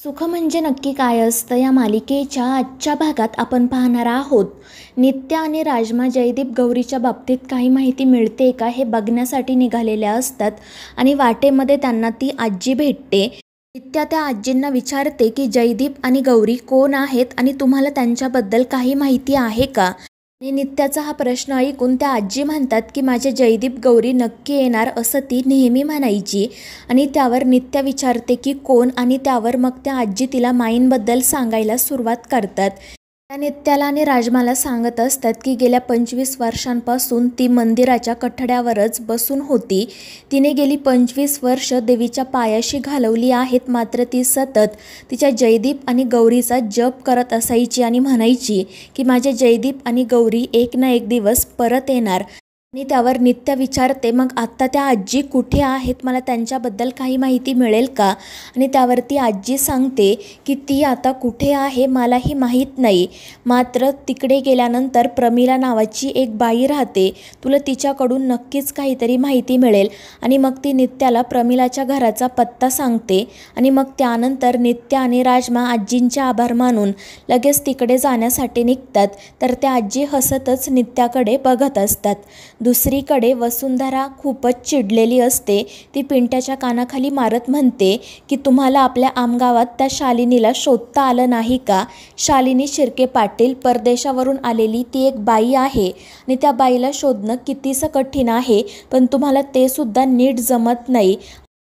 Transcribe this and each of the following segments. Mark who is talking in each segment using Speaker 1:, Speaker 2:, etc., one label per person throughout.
Speaker 1: सुख म्हणजे नक्की काय असतं या मालिकेच्या आजच्या भागात आपण पाहणार आहोत. नित्या आणि राजमा जयदीप गौरीच्या बाबतीत काही माहिती मिळते का हे बघण्यासाठी निघालेल्या असतात आणि वाटेमध्ये त्यांना ती आजी भेटते. नित्या त्या आजींना विचारते की जयदीप आणि गौरी कोण आहेत आणि तुम्हाला त्यांच्याबद्दल काही माहिती आहे का. आणि नित्याचा हा प्रश्न ऐकून त्या आजी म्हणतात की माझे जयदीप गौरी नक्की येणार असं ती नेहमी म्हणायची. आणि त्यावर नित्या विचारते की कोण, आणि त्यावर मग त्या आजी तिला माईंबद्दल सांगायला सुरुवात करतात. त्या नित्याला आणि राजमाला सांगत असतात की गेल्या 25 वर्षांपासून ती मंदिराच्या कठड्यावरच बसून होती. तिने गेली 25 वर्ष देवीच्या पायाशी घालवली आहेत, मात्र ती सतत तिच्या जयदीप आणि गौरीचा जप करत असायची आणि म्हणायची की माझे जयदीप आणि गौरी एक ना एक दिवस परत येणार. आणि त्यावर नित्या विचारते मग आत्ता त्या आजी कुठे आहेत, मला त्यांच्याबद्दल काही माहिती मिळेल का. आणि त्यावरती आजी सांगते की ती आता कुठे आहे मलाही माहीत नाही, मात्र तिकडे गेल्यानंतर प्रमिला नावाची एक बाई राहते, तुला तिच्याकडून नक्कीच काहीतरी माहिती मिळेल. आणि मग ती नित्याला प्रमिलाच्या घराचा पत्ता सांगते. आणि मग त्यानंतर नित्या आणि राजमा आजींचे आभार मानून लगेच तिकडे जाण्यासाठी निघतात. तर त्या आजी हसतच नित्याकडे बघत असतात. दुसरीकडे वसुंधरा खूपच चिडलेली असते. ती पिंट्याच्या कानाखाली मारत म्हणते की तुम्हाला आपल्या आमगावात त्या शालिनीला शोधता आलं नाही का. शालिनी शिर्के पाटील परदेशावरून आलेली ती एक बाई आहे आणि त्या बाईला शोधणं कितीसं कठीण आहे, पण तुम्हाला ते सुद्धा नीट जमत नाही.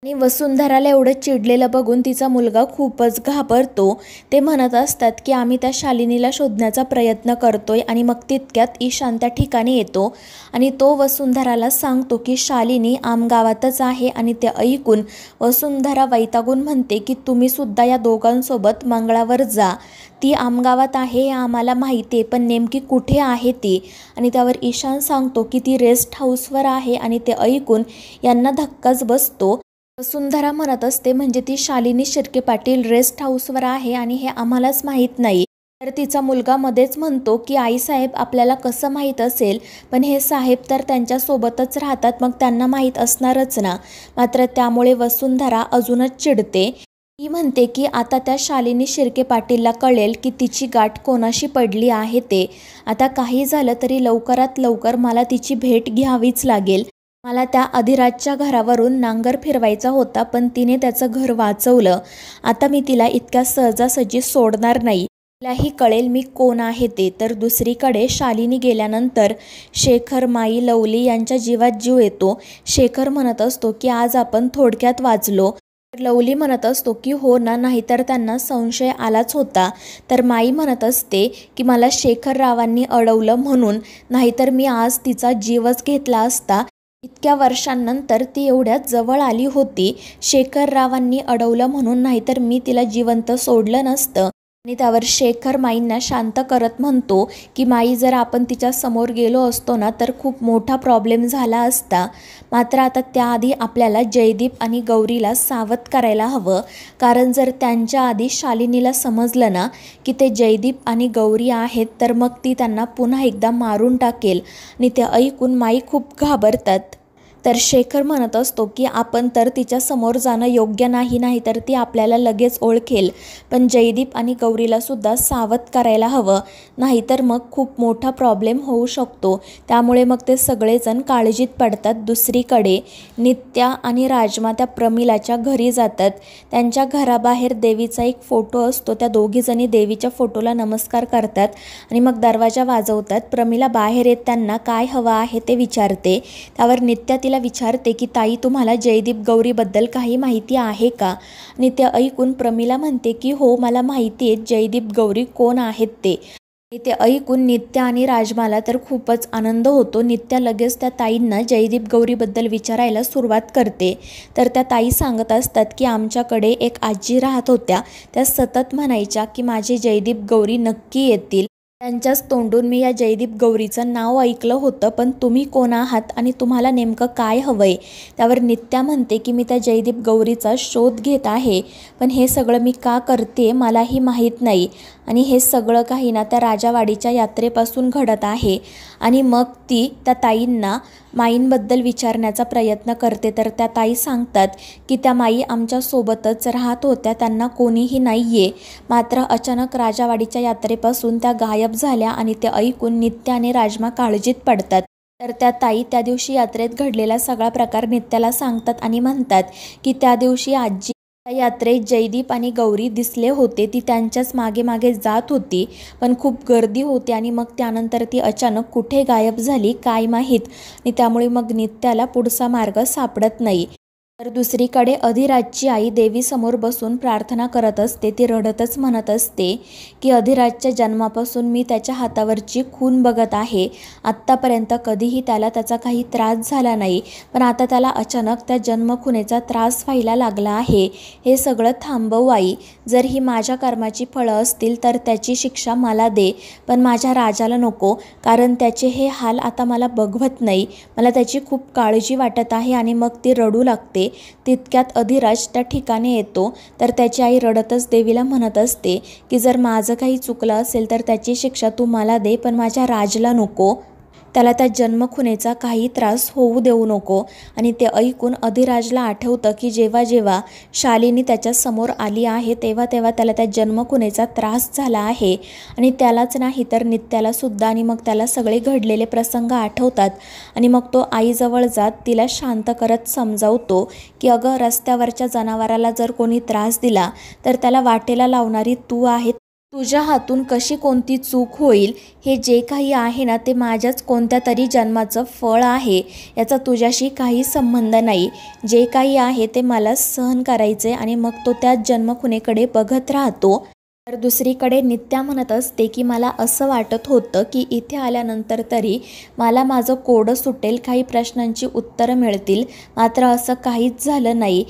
Speaker 1: आणि वसुंधराला एवढं चिडलेलं बघून तिचा मुलगा खूपच घाबरतो. ते म्हणत असतात की आम्ही त्या शालिनीला शोधण्याचा प्रयत्न करतोय. आणि मग तितक्यात ईशान त्या ठिकाणी येतो आणि तो वसुंधराला सांगतो की शालिनी आमगावातच आहे. आणि ते ऐकून वसुंधरा वैतागून म्हणते की तुम्ही सुद्धा या दोघांसोबत मंगळावर जा, ती आमगावात आहे हे आम्हाला माहिती आहे, पण नेमकी कुठे आहे ती. आणि त्यावर ईशान सांगतो की ती रेस्ट हाऊसवर आहे. आणि ते ऐकून यांना धक्काच बसतो. वसुंधरा म्हणत असते म्हणजे ती शालिनी शिर्के पाटील रेस्ट हाऊसवर आहे आणि हे आम्हालाच माहीत नाही. तर तिचा मुलगा मध्येच म्हणतो की आईसाहेब आपल्याला कसं माहीत असेल, पण हे साहेब तर त्यांच्यासोबतच राहतात, मग त्यांना माहीत असणारच ना. मात्र त्यामुळे वसुंधरा अजूनच चिडते. ती म्हणते की आता त्या शालिनी शिर्के पाटीलला कळेल की तिची गाठ कोणाशी पडली आहे ते. आता काही झालं तरी लवकरात लवकर मला तिची भेट घ्यावीच लागेल. मला त्या अधिराजच्या घरावरून नांगर फिरवायचा होता, पण तिने त्याचं घर वाचवलं. आता मी तिला इतक्या सहजासहजी सोडणार नाही. तिलाही कळेल मी कोण आहे ते. तर दुसरीकडे शालिनी गेल्यानंतर शेखर, माई, लवली यांच्या जीवात जीव येतो. शेखर म्हणत असतो की आज आपण थोडक्यात वाचलो. तर लवली म्हणत असतो की हो ना, नाहीतर त्यांना संशय आलाच होता. तर माई म्हणत असते की मला शेखर रावांनी अडवलं म्हणून, नाहीतर मी आज तिचा जीवच घेतला असता. इतक्या वर्षांनंतर ती एवढ्यात जवळ आली होती. शेखर रावांनी अडवलं म्हणून, नाहीतर मी तिला जिवंत सोडलं नसतं. आणि त्यावर शेखर माईंना शांत करत म्हणतो की माई, जर आपण तिच्या समोर गेलो असतो ना तर खूप मोठा प्रॉब्लेम झाला असता. मात्र आता त्याआधी आपल्याला जयदीप आणि गौरीला सावध करायला हवं, कारण जर त्यांच्या आधी शालिनीला समजलं ना की ते जयदीप आणि गौरी आहेत, तर मग ती त्यांना पुन्हा एकदा मारून टाकेल. आणि ते ऐकून माई खूप घाबरतात. तर शेखर म्हणत असतो की आपण तर तिच्या समोर जाणं योग्य नाही, नाही तर ती आपल्याला लगेच ओळखेल, पण जयदीप आणि गौरीला सुद्धा सावध करायला हवं, नाहीतर मग खूप मोठा प्रॉब्लेम होऊ शकतो. त्यामुळे मग ते सगळेजण काळजीत पडतात. दुसरीकडे नित्या आणि राजमा त्या प्रमिलाच्या घरी जातात. त्यांच्या घराबाहेर देवीचा एक फोटो असतो. त्या दोघीजणी देवीच्या फोटोला नमस्कार करतात आणि मग दरवाजा वाजवतात. प्रमिला बाहेर येत त्यांना काय हवं आहे ते विचारते. त्यावर नित्या तिला विचारते की ताई, तुम्हाला जयदीप गौरीबद्दल काही माहिती आहे का. आणि ते ऐकून प्रमिला म्हणते की हो, मला माहिती आहे जयदीप गौरी कोण आहेत ते. ते ऐकून नित्या आणि राजमाला तर खूपच आनंद होतो. नित्या लगेच त्या ताईंना जयदीप गौरीबद्दल विचारायला सुरुवात करते. तर त्या ताई सांगत असतात की आमच्याकडे एक आजी राहत होत्या, त्या सतत म्हणायच्या की माझे जयदीप गौरी नक्की येतील. त्यांच्याच तोंडून मी या जयदीप गौरीचं नाव ऐकलं होतं, पण तुम्ही कोण आहात आणि तुम्हाला नेमकं काय हवंय? त्यावर नित्या म्हणते की मी त्या जयदीप गौरीचा शोध घेत आहे, पण हे सगळं मी का करते मलाही माहीत नाही. आणि हे सगळं काही ना त्या राजावाडीच्या यात्रेपासून घडत आहे. आणि मग ती त्या ताईंना माईंबद्दल विचारण्याचा प्रयत्न करते, तर त्या ताई सांगतात की त्या माई आमच्यासोबतच राहत होत्या, त्यांना कोणीही नाही आहे. मात्र अचानक राजावाडीच्या यात्रेपासून त्या गायब झाल्या आणि ते ऐकून नित्या आणि राजमा काळजीत पडतात. तर त्या ताई त्या दिवशी यात्रेत घडलेला सगळा प्रकार नित्याला सांगतात आणि म्हणतात की त्या दिवशी आजी त्या यात्रेत जयदीप आणि गौरी दिसले होते. ती त्यांच्याच मागे मागे जात होती, पण खूप गर्दी होती आणि मग त्यानंतर ती अचानक कुठे गायब झाली काय माहीत. आणि त्यामुळे मग नित्याला पुढचा मार्ग सापडत नाही. तर दुसरीकडे अधिराजची आई देवीसमोर बसून प्रार्थना करत असते. ती रडतच म्हणत असते की अधिराजच्या जन्मापासून मी त्याच्या हातावरची खून बघत आहे. आत्तापर्यंत कधीही त्याला त्याचा काही त्रास झाला नाही, पण आता त्याला अचानक त्या जन्मखुनेचा त्रास व्हायला लागला आहे. हे सगळं थांबव आई. जर ही माझ्या कर्माची फळं असतील तर त्याची शिक्षा मला दे, पण माझ्या राजाला नको, कारण त्याचे हे हाल आता मला बघवत नाही. मला त्याची खूप काळजी वाटत आहे. आणि मग ती रडू लागते. तितक्यात अधिराज त्या ठिकाणी येतो. तर त्याची आई रडतच देवीला म्हणत असते की जर माझं काही चुकलं असेल तर त्याची शिक्षा तू मला दे, पण माझ्या राजला नको. त्याला त्या जन्मखुनेचा काही त्रास होऊ देऊ नको. आणि ते ऐकून अधिराजला आठवतं की जेव्हा जेव्हा शालिनी त्याच्यासमोर आली आहे तेव्हा तेव्हा त्याला त्या जन्मखुनेचा त्रास झाला आहे. आणि त्यालाच नाही तर नित्यालासुद्धा. आणि मग त्याला सगळे घडलेले प्रसंग आठवतात. आणि मग तो आईजवळ जात तिला शांत करत समजावतो की अगं, रस्त्यावरच्या जनावराला जर कोणी त्रास दिला तर त्याला वाटेला लावणारी तू आहे. तुझ्या हातून कशी कोणती चूक होईल, हे जे काही आहे ना ते माझ्याच कोणत्या तरी जन्माचं फळ आहे. याचा तुझ्याशी काही संबंध नाही. जे काही आहे ते मला सहन करायचे. आणि मग तो त्या जन्मखुनेकडे बघत राहतो. तर दुसरीकडे नित्या म्हणत असते की मला असं वाटत होतं की इथे आल्यानंतर तरी मला माझं कोडं सुटेल, काही प्रश्नांची उत्तरं मिळतील, मात्र असं काहीच झालं नाही.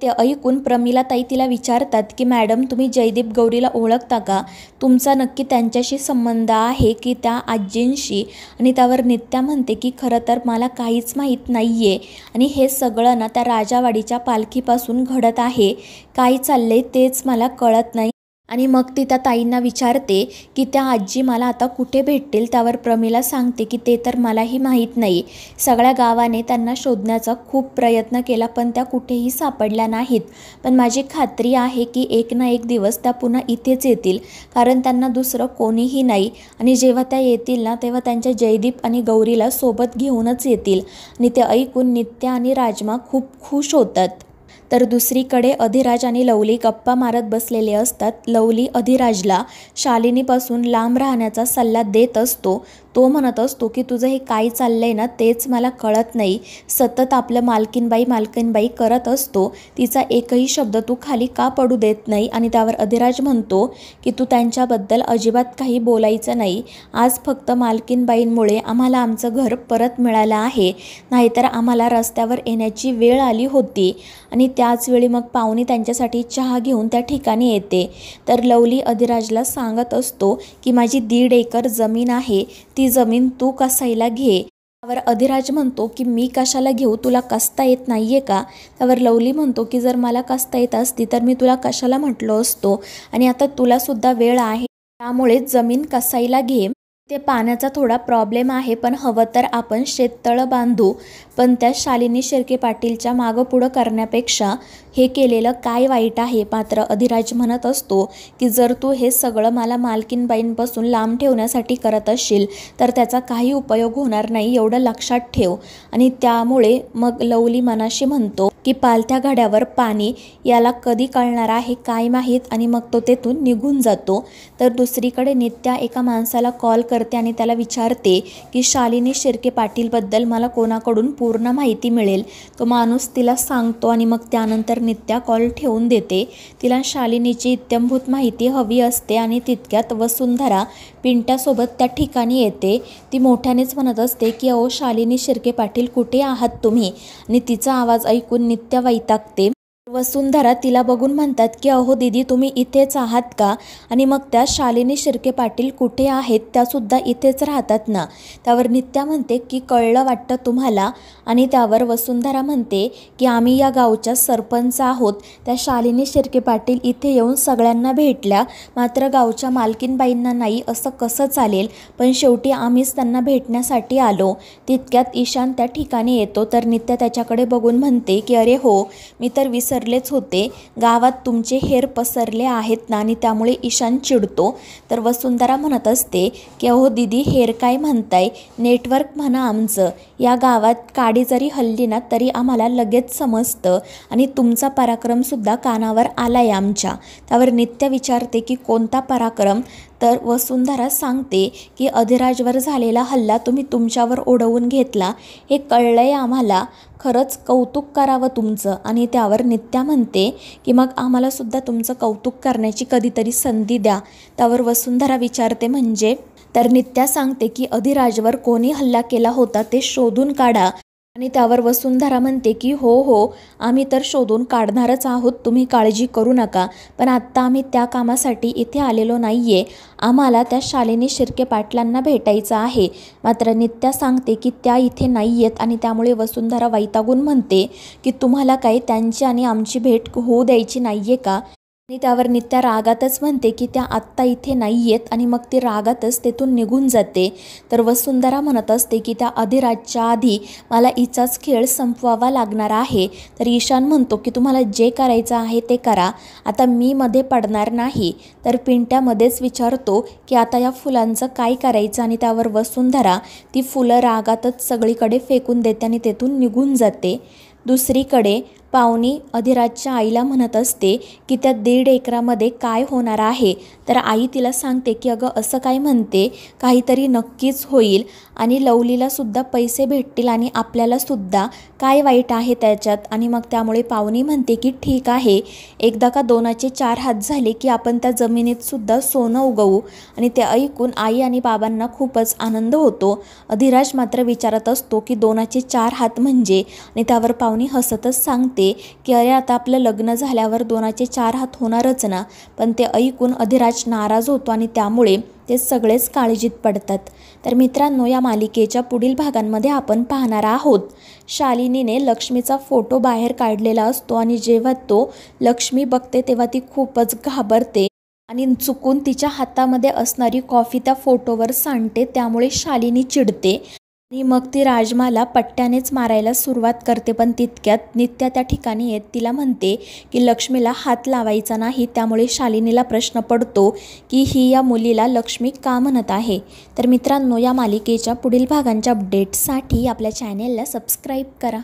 Speaker 1: ते ऐकून प्रमिला ताई तिला विचारतात की मॅडम, तुम्ही जयदीप गौरीला ओळखता का? तुमचा नक्की त्यांच्याशी संबंध आहे की त्या आजींशी? आणि त्यावर नित्या म्हणते की खरं तर मला काहीच माहीत नाही आहे. आणि हे सगळं ना त्या राजावाडीच्या पालखीपासून घडत आहे. काय चाललंय तेच मला कळत नाही. आणि मग ती त्या ताईंना विचारते की त्या आजी मला आता कुठे भेटतील? त्यावर प्रमिला सांगते की ते तर मलाही माहीत नाही. सगळ्या गावाने त्यांना शोधण्याचा खूप प्रयत्न केला, पण त्या कुठेही सापडल्या नाहीत. पण माझी खात्री आहे की एक ना एक दिवस त्या पुन्हा इथेच येतील, कारण त्यांना दुसरं कोणीही नाही. आणि जेव्हा त्या येतील ना तेव्हा त्यांच्या जयदीप आणि गौरीला सोबत घेऊनच येतील. आणि ते ऐकून नित्या आणि राजमा खूप खुश होतात. तर दुसरीकडे अधिराज आणि लवली गप्पा मारत बसलेले असतात. लवली अधिराजला शालिनीपासून लांब राहण्याचा सल्ला देत असतो. तो म्हणत असतो की तुझं हे काय चाललंय ना तेच मला कळत नाही. सतत आपलं मालकीनबाई करत असतो. तिचा एकही शब्द तू खाली का पडू देत नाही? आणि त्यावर अधिराज म्हणतो की तू त्यांच्याबद्दल अजिबात काही बोलायचं नाही. आज फक्त मालकीनबाईंमुळे आम्हाला आमचं घर परत मिळालं आहे, नाहीतर आम्हाला रस्त्यावर येण्याची वेळ आली होती. आणि त्याचवेळी मग पाहुणी त्यांच्यासाठी चहा घेऊन त्या ठिकाणी येते. तर लवली अधिराजला सांगत असतो की माझी 1.5 एकर जमीन आहे, ती जमीन तू कसायला घे. त्यावर अधिराज म्हणतो की मी कशाला घेऊ, तुला कसता येत नाहीये का? त्यावर लवली म्हणतो की जर मला कसता येत असती तर मी तुला कशाला म्हटलो असतो. आणि आता तुलासुद्धा वेळ आहे, त्यामुळे जमीन कसायला घे. ते पाण्याचा थोडा प्रॉब्लेम आहे, पण हवं तर आपण शेततळं बांधू. पण त्या शालिनी शिर्के पाटीलच्या मागं पुढं करण्यापेक्षा हे केलेलं काय वाईट आहे? मात्र अधिराज म्हणत असतो की जर तू हे सगळं मला मालकीनबाईंपासून लांब ठेवण्यासाठी करत असशील तर त्याचा काही उपयोग होणार नाही, एवढं लक्षात ठेव. आणि त्यामुळे मग लवली मनाशी म्हणतो की पालथ्या घड्यावर पाणी, याला कधी कळणार आहे काय माहीत. आणि मग तो तेथून निघून जातो. तर दुसरीकडे नित्या एका माणसाला कॉल करते आणि त्याला विचारते की शालिनी शिर्के पाटीलबद्दल मला कोणाकडून पूर्ण माहिती मिळेल? तो माणूस तिला सांगतो आणि मग त्यानंतर नित्या कॉल ठेवून देते. तिला शालिनीची इत्थंभूत माहिती हवी असते. आणि तितक्यात वसुंधरा पिंट्यासोबत त्या ठिकाणी येते. ती मोठ्यानेच म्हणत असते की अहो शालिनी शिर्के पाटील, कुठे आहात तुम्ही? आणि तिचा आवाज ऐकून नित्या वैतागते. वसुंधरा तिला बघून म्हणतात की अहो दीदी तुम्ही इथेच आहात का? आणि मग त्या शालिनी शिर्के पाटील कुठे आहेत? त्यासुद्धा इथेच राहतात ना? त्यावर नित्या म्हणते की कळलं वाटतं तुम्हाला. आणि त्यावर वसुंधरा म्हणते की आम्ही या गावच्या सरपंच आहोत. त्या शालिनी शिर्के पाटील इथे येऊन सगळ्यांना भेटल्या, मात्र गावच्या मालकीनबाईंना नाही, असं कसं चालेल? पण शेवटी आम्हीच त्यांना भेटण्यासाठी आलो. तितक्यात ईशान त्या ठिकाणी येतो. तर नित्या त्याच्याकडे बघून म्हणते की अरे हो, मी तर विसरलेच होते, गावात तुमचे हेर पसरले आहेत ना, आणि त्यामुळे ईशान चिडतो. तर वसुंधरा म्हणत असते की अहो दीदी हेर काय म्हणताय, नेटवर्क म्हणा आमचं. या गावात काडी जरी हल्ली ना तरी आम्हाला लगेच समजतं, आणि तुमचा पराक्रमसुद्धा कानावर आलाय आमच्या. त्यावर नित्य विचारते की कोणता पराक्रम? तर वसुंधरा सांगते की अधिराजवर झालेला हल्ला तुम्ही तुमच्यावर ओढवून घेतला, हे कळलंय आम्हाला. खरंच कौतुक करावं तुमचं. आणि त्यावर नित्या म्हणते की मग आम्हालासुद्धा तुमचं कौतुक करण्याची कधीतरी संधी द्या. त्यावर वसुंधरा विचारते म्हणजे? तर नित्या सांगते की अधिराजवर कोणी हल्ला केला होता ते शोधून काढा. आणि त्यावर वसुंधरा म्हणते की हो हो, आम्ही तर शोधून काढणारच आहोत, तुम्ही काळजी करू नका. पण आत्ता आम्ही त्या कामासाठी इथे आलेलो नाही आहे. आम्हाला त्या शालिनी शिर्के पाटलांना भेटायचं आहे. मात्र नित्या सांगते की त्या इथे नाही आहेत. आणि त्यामुळे वसुंधरा वैतागून म्हणते की तुम्हाला काही त्यांची आणि आमची भेट होऊ द्यायची नाही आहे का? आणि त्यावर नित्या रागातच म्हणते की त्या आत्ता इथे नाही आहेत. आणि मग ती रागातच तेथून निघून जाते. तर वसुंधरा म्हणत असते की त्या अधिराजच्या आधी मला हिचाच खेळ संपवावा लागणार आहे. तर ईशान म्हणतो की तुम्हाला जे करायचं आहे ते करा, आता मी मध्ये पडणार नाही. तर पिंट्यामध्येच विचारतो की आता या फुलांचं काय करायचं? आणि त्यावर वसुंधरा ती फुलं रागातच सगळीकडे फेकून देते आणि तेथून निघून जाते. दुसरीकडे पावनी अधिराजच्या आईला म्हणत असते की त्या 1.5 एकरामध्ये काय होणार आहे? तर आई तिला सांगते की अगं असं काय म्हणते, काहीतरी नक्कीच होईल, आणि लवलीलासुद्धा पैसे भेटतील आणि आपल्यालासुद्धा, काय वाईट आहे त्याच्यात? आणि मग त्यामुळे पावनी म्हणते की ठीक आहे, एकदा का दोनाचे 4 हात झाले की आपण त्या जमिनीतसुद्धा सोनं उगवू. आणि ते ऐकून आई आणि बाबांना खूपच आनंद होतो. अधिराज मात्र विचारत असतो की दोनाचे 4 हात म्हणजे? आणि त्यावर पावनी हसतच सांगते की अरे आता आपलं लग्न झाल्यावर दोनाचे 4 हात होणारच ना. पण ते ऐकून अधिराज नाराज होतो आणि त्यामुळे ते सगळेच काळजीत पडतात. तर मित्रांनो, या मालिकेच्या पुढील भागांमध्ये आपण पाहणार आहोत शालिनीने लक्ष्मीचा फोटो बाहेर काढलेला असतो, आणि जेव्हा तो लक्ष्मी बघते तेव्हा ती खूपच घाबरते आणि चुकून तिच्या हातामध्ये असणारी कॉफी त्या फोटोवर सांडते. त्यामुळे शालिनी चिडते आणि मग ती राजमाला पट्ट्यानेच मारायला सुरुवात करते. पण तितक्यात नित्या त्या ठिकाणी येत तिला म्हणते की लक्ष्मीला हात लावायचा नाही. त्यामुळे शालिनीला प्रश्न पडतो की ही या मुलीला लक्ष्मी का म्हणत आहे. तर मित्रांनो, या मालिकेच्या पुढील भागांच्या अपडेट्ससाठी आपल्या चॅनेलला सबस्क्राईब करा.